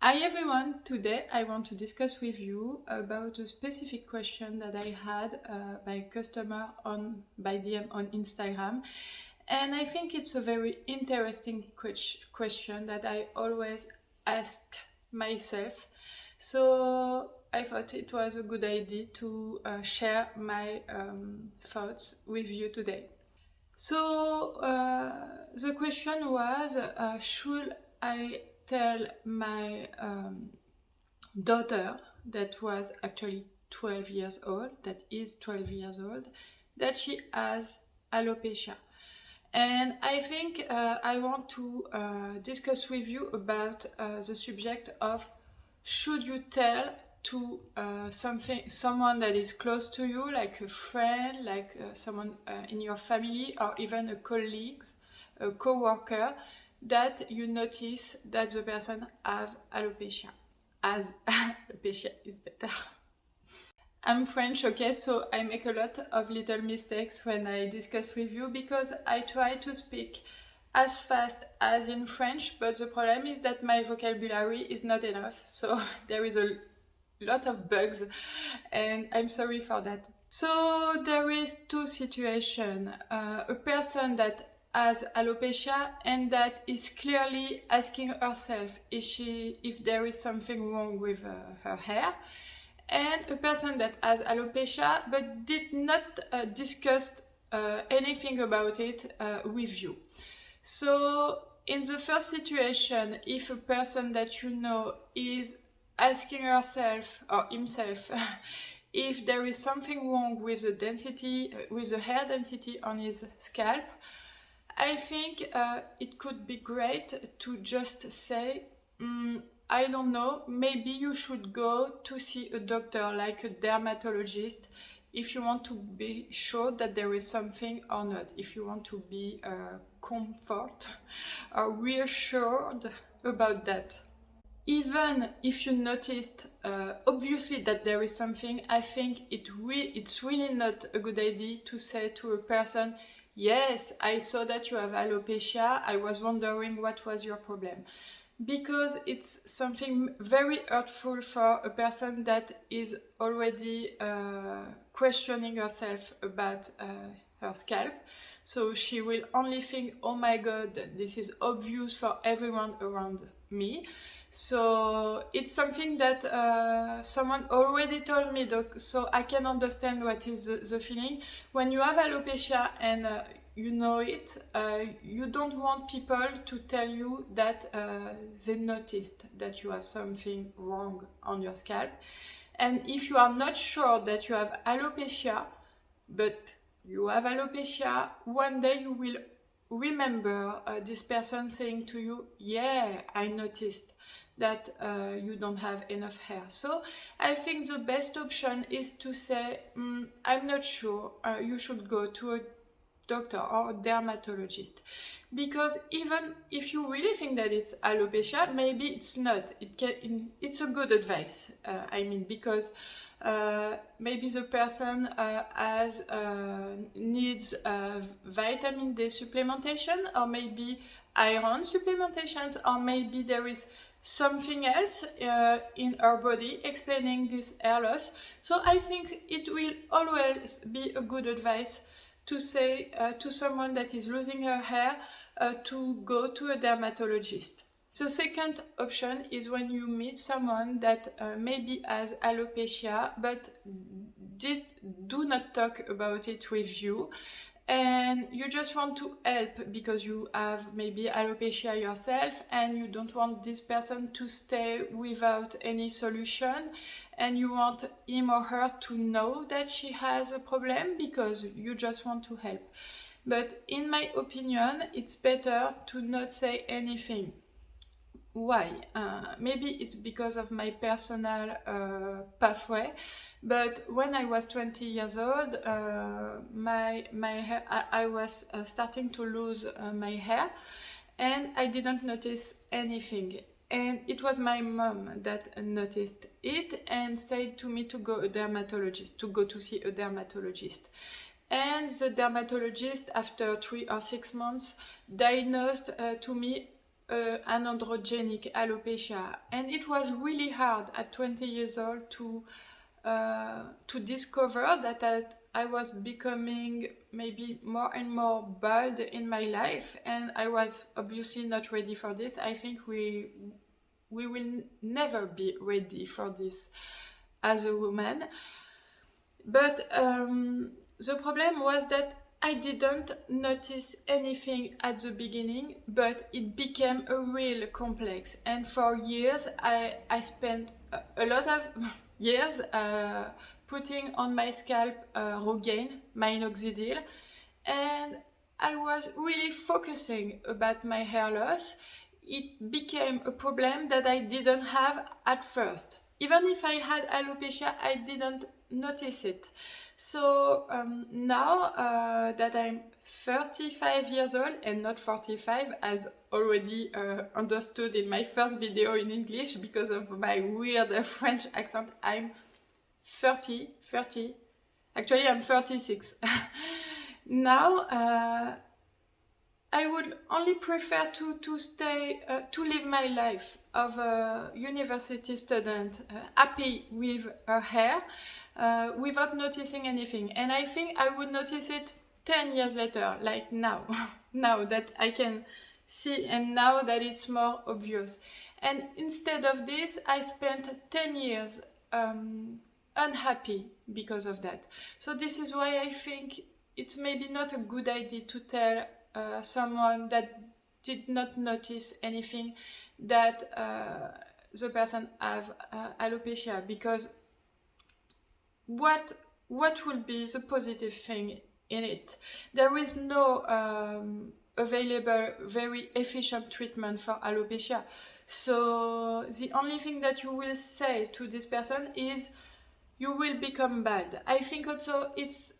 Hi everyone, today I want to discuss with you about a specific question that I had by a customer by DM on Instagram, and I think it's a very interesting question that I always ask myself. So I thought it was a good idea to share my thoughts with you today. So the question was, should I tell my daughter that was actually 12 years old, that is 12 years old, that she has alopecia? And I think I want to discuss with you about the subject of should you tell to someone that is close to you, like a friend, like someone in your family, or even a colleague, a co-worker, that you notice that the person have alopecia. As alopecia is better. I'm French, okay, so I make a lot of little mistakes when I discuss with you because I try to speak as fast as in French, but the problem is that my vocabulary is not enough, so there is a lot of bugs and I'm sorry for that. So there is two situations. A person that has alopecia and that is clearly asking herself if there is something wrong with her hair, and a person that has alopecia but did not discuss anything about it with you. So in the first situation, if a person that you know is asking herself or himself if there is something wrong with the density, with the hair density on his scalp, I think it could be great to just say, I don't know, maybe you should go to see a doctor, like a dermatologist, if you want to be sure that there is something or not, if you want to be comfort or reassured about that. Even if you noticed obviously that there is something, I think it's really not a good idea to say to a person, yes, I saw that you have alopecia, I was wondering what was your problem. Because it's something very hurtful for a person that is already questioning herself about her scalp. So she will only think, oh my god, this is obvious for everyone around me. So it's something that someone already told me, so I can understand what is the feeling. When you have alopecia and you know it, you don't want people to tell you that they noticed that you have something wrong on your scalp. And if you are not sure that you have alopecia, but you have alopecia, one day you will remember this person saying to you, yeah, I noticed that you don't have enough hair. So I think the best option is to say, I'm not sure, you should go to a doctor or a dermatologist, because even if you really think that it's alopecia, maybe it's not. It's a good advice, because maybe the person needs vitamin D supplementation, or maybe iron supplementations, or maybe there is something else in our body explaining this hair loss. So I think it will always be a good advice to say to someone that is losing her hair to go to a dermatologist. The second option is when you meet someone that maybe has alopecia but do not talk about it with you, and you just want to help because you have maybe alopecia yourself and you don't want this person to stay without any solution, and you want him or her to know that she has a problem because you just want to help. But in my opinion, it's better to not say anything. Why? Maybe it's because of my personal pathway, but when I was 20 years old, my hair, I was starting to lose my hair, and I didn't notice anything. And it was my mom that noticed it and said to me to go to see a dermatologist. And the dermatologist, after 3 or 6 months, diagnosed to me an androgenic alopecia, and it was really hard at 20 years old to discover that I was becoming maybe more and more bald in my life, and I was obviously not ready for this. I think we will never be ready for this as a woman. But the problem was that I didn't notice anything at the beginning, but it became a real complex. And for years, I spent a lot of years putting on my scalp Rogaine, minoxidil, and I was really focusing about my hair loss. It became a problem that I didn't have at first. Even if I had alopecia, I didn't notice it. So now that I'm 35 years old and not 45, as already understood in my first video in English because of my weird French accent, I'm 30. Actually, I'm 36. Now, I would only prefer to stay, to live my life of a university student, happy with her hair, without noticing anything. And I think I would notice it 10 years later, like now, now that I can see and now that it's more obvious. And instead of this, I spent 10 years unhappy because of that. So this is why I think it's maybe not a good idea to tell someone that did not notice anything that the person have alopecia, because what will be the positive thing in it? There is no available very efficient treatment for alopecia. So the only thing that you will say to this person is you will become bald. I think also it's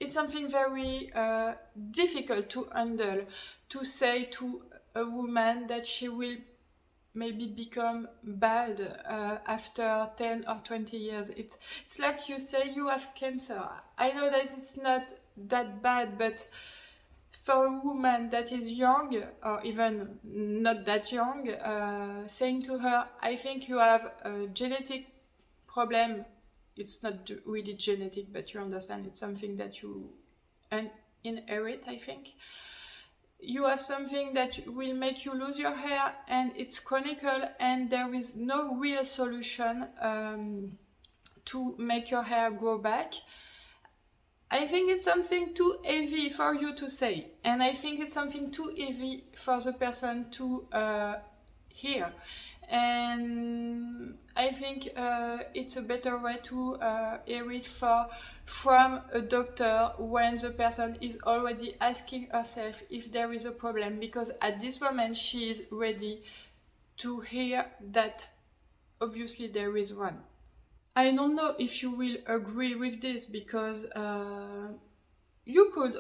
something very difficult to handle, to say to a woman that she will maybe become bald after 10 or 20 years. It's like you say you have cancer. I know that it's not that bad, but for a woman that is young, or even not that young, saying to her, I think you have a genetic problem. It's not really genetic, but you understand, it's something that you inherit, I think. You have something that will make you lose your hair, and it's chronic, and there is no real solution to make your hair grow back. I think it's something too heavy for you to say, and I think it's something too heavy for the person to hear. And I think it's a better way to hear it from a doctor when the person is already asking herself if there is a problem, because at this moment she is ready to hear that obviously there is one. I don't know if you will agree with this, because you could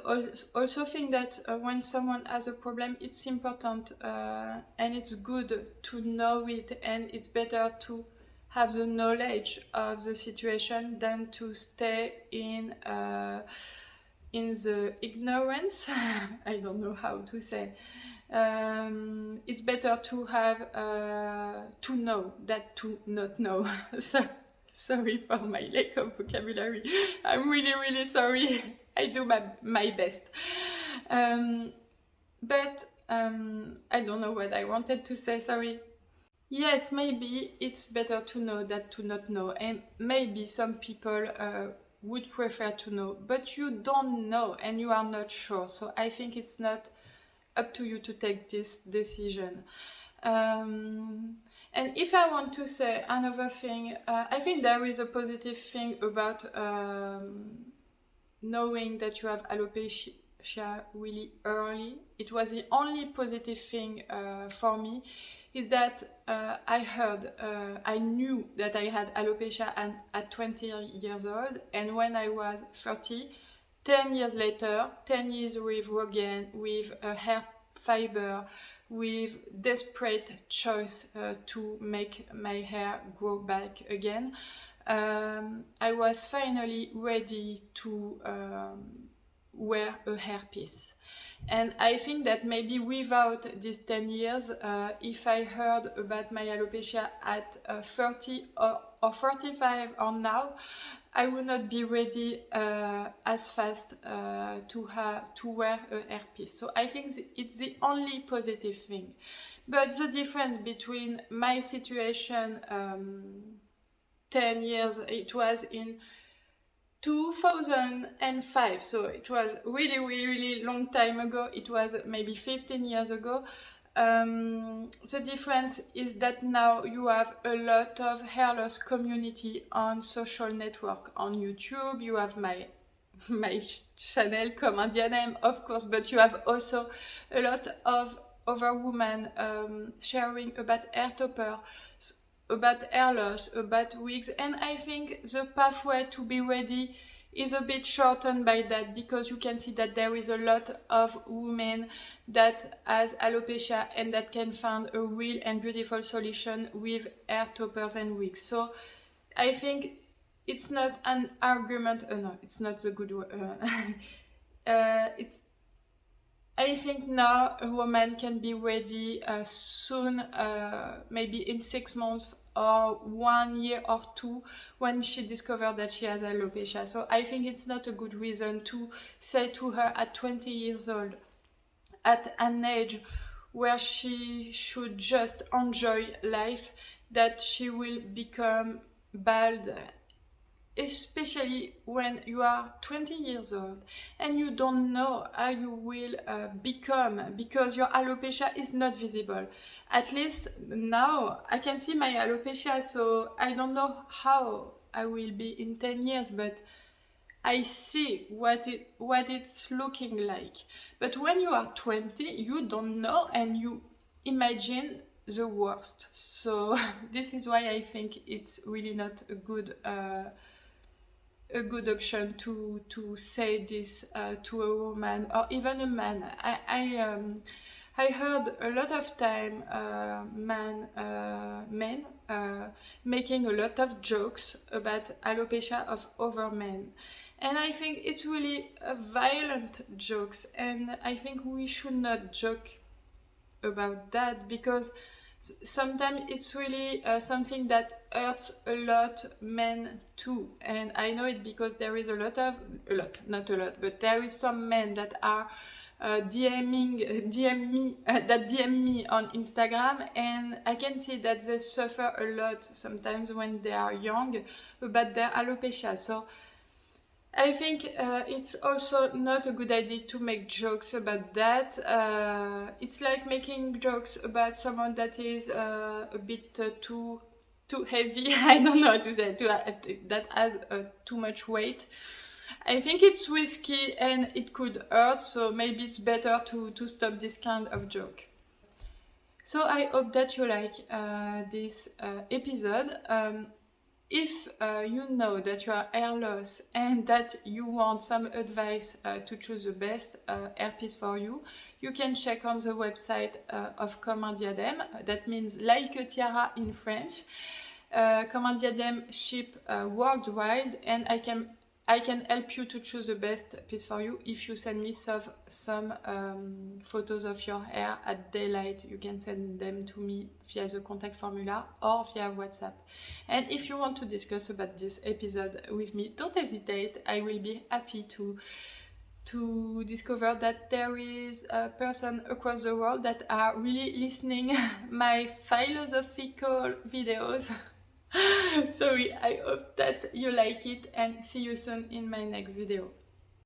also think that when someone has a problem, it's important and it's good to know it, and it's better to have the knowledge of the situation than to stay in the ignorance. I don't know how to say. It's better to have to know than to not know. So, sorry for my lack of vocabulary. I'm really sorry. I do my best. But I don't know what I wanted to say, sorry. Yes, maybe it's better to know than to not know, and maybe some people would prefer to know, but you don't know and you are not sure, so I think it's not up to you to take this decision. And if I want to say another thing, I think there is a positive thing about knowing that you have alopecia really early. It was the only positive thing for me, is that I knew that I had alopecia at 20 years old, and when I was 30, 10 years later, 10 years with Rogaine, with hair fiber, with desperate choice to make my hair grow back again, I was finally ready to wear a hairpiece. And I think that maybe without these 10 years, if I heard about my alopecia at 30 or 45 or now, I would not be ready as fast to wear a hairpiece. So I think it's the only positive thing. But the difference between my situation 10 years, it was in 2005, so it was really long time ago. It was maybe 15 years ago. The difference is that now you have a lot of hair loss community on social network. On YouTube you have my channel Comandianem, of course, but you have also a lot of other women sharing about hair topper, about hair loss, about wigs, and I think the pathway to be ready is a bit shortened by that, because you can see that there is a lot of women that has alopecia and that can find a real and beautiful solution with hair toppers and wigs. So I think it's not an argument, no, it's not the good word. I think now a woman can be ready soon, maybe in 6 months or 1 year or 2, when she discovered that she has alopecia. So I think it's not a good reason to say to her at 20 years old, at an age where she should just enjoy life, that she will become bald, especially when you are 20 years old and you don't know how you will become, because your alopecia is not visible. At least now I can see my alopecia, so I don't know how I will be in 10 years, but I see what it's looking like. But when you are 20, you don't know and you imagine the worst. So this is why I think it's really not a good option to say this to a woman or even a man. I heard a lot of time men making a lot of jokes about alopecia of other men, and I think it's really violent jokes, and I think we should not joke about that, because sometimes it's really something that hurts a lot men too. And I know it because there is not a lot, but there is some men that are DM me on Instagram, and I can see that they suffer a lot sometimes when they are young about their alopecia. So I think it's also not a good idea to make jokes about that. It's like making jokes about someone that is a bit too heavy. I don't know how to say it, that has too much weight. I think it's risky and it could hurt, so maybe it's better to stop this kind of joke. So I hope that you like this episode. If you know that you are hair loss and that you want some advice to choose the best hairpiece for you, you can check on the website of Comme un Diadème. That means like a tiara in French. Comme un Diadème ship worldwide, and I can help you to choose the best piece for you if you send me some photos of your hair at daylight. You can send them to me via the contact formula or via WhatsApp. And if you want to discuss about this episode with me, don't hesitate. I will be happy to discover that there is a person across the world that are really listening my philosophical videos. Sorry, I hope that you like it, and see you soon in my next video.